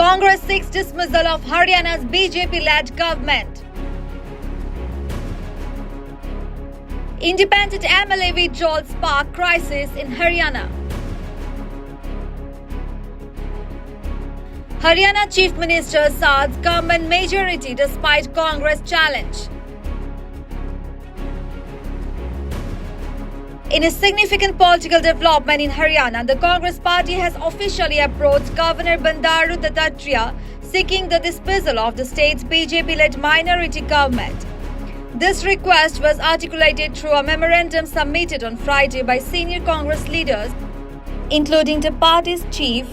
Congress seeks dismissal of Haryana's BJP-led government. Independent MLA withdrawal spark crisis in Haryana. Haryana Chief Minister Saad's government majority despite Congress challenge. In a significant political development in Haryana, the Congress party has officially approached Governor Bandaru Dattatreya seeking the dismissal of the state's BJP-led minority government. This request was articulated through a memorandum submitted on Friday by senior Congress leaders, including the party's chief,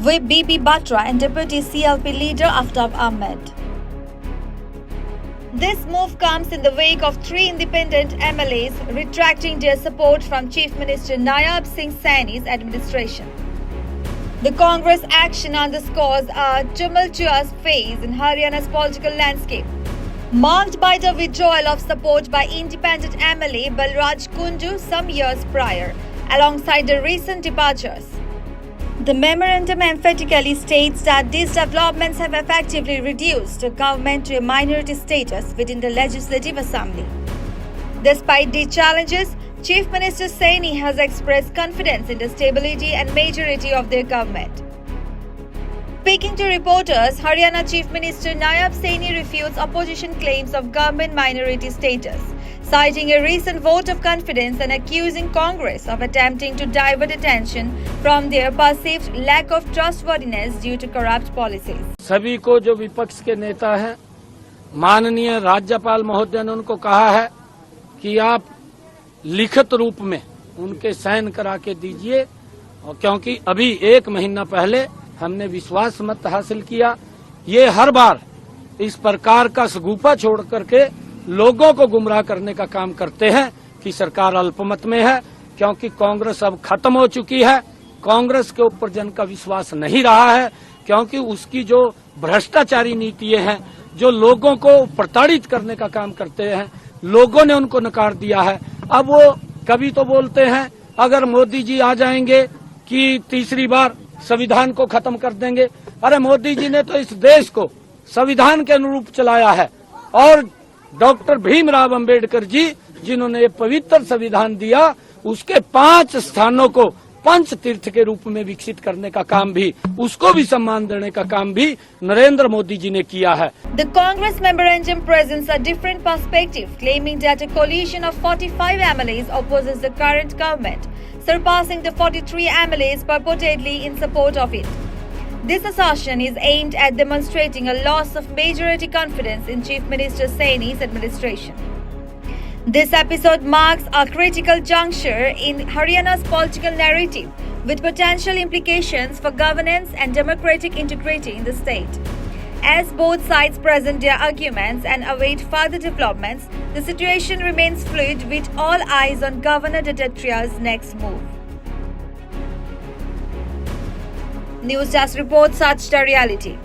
Whip BP Batra, and Deputy CLP leader Aftab Ahmed. This move comes in the wake of 3 independent MLAs retracting their support from Chief Minister Nayab Singh Saini's administration. The Congress action underscores a tumultuous phase in Haryana's political landscape, marked by the withdrawal of support by independent MLA Balraj Kundu some years prior, alongside the recent departures. The memorandum emphatically states that these developments have effectively reduced the government to a minority status within the Legislative Assembly. Despite these challenges, Chief Minister Saini has expressed confidence in the stability and majority of their government. Speaking to reporters, Haryana Chief Minister Nayab Saini refutes opposition claims of government minority status, citing a recent vote of confidence and accusing Congress of attempting to divert attention from their perceived lack of trustworthiness due to corrupt policies. सभी को जो विपक्ष के नेता हैं, माननीय राज्यपाल महोदय ने उनको कहा है कि आप लिखित रूप में उनके साइन करा के दीजिए, और क्योंकि अभी 1 महीना पहले हमने विश्वास मत हासिल किया। ये हर बार इस प्रकार का सगुफा छोड़ करके लोगों को गुमराह करने का काम करते हैं कि सरकार अल्पमत में है, क्योंकि कांग्रेस अब खत्म हो चुकी है। कांग्रेस के ऊपर जन का विश्वास नहीं रहा है, क्योंकि उसकी जो भ्रष्टाचारी नीतियां हैं, जो लोगों को प्रताड़ित करने का काम करते हैं, लोगों ने उनको नकार दिया है। अब वो कभी तो बोलते हैं अगर मोदी जी आ जाएंगे कि तीसरी बार संविधान को खत्म कर देंगे। अरे मोदी जी ने तो इस देश को संविधान के अनुरूप चलाया है, और डॉक्टर भीमराव अंबेडकर जी जिन्होंने ये पवित्र संविधान दिया, उसके 5 स्थानों को पंच तीर्थ के रूप में विकसित करने का काम भी, उसको भी सम्मान देने का काम भी नरेंद्र मोदी जी ने किया है। The Congress memorandum presents a different perspective, claiming that a coalition of 45 MLAs opposes the current government, surpassing the 43 MLAs purportedly in support of it. This assertion is aimed at demonstrating a loss of majority confidence in Chief Minister Saini's administration. This episode marks a critical juncture in Haryana's political narrative, with potential implications for governance and democratic integrity in the state. As both sides present their arguments and await further developments, the situation remains fluid, with all eyes on Governor Dattatreya's next move. News Desk reports such the reality.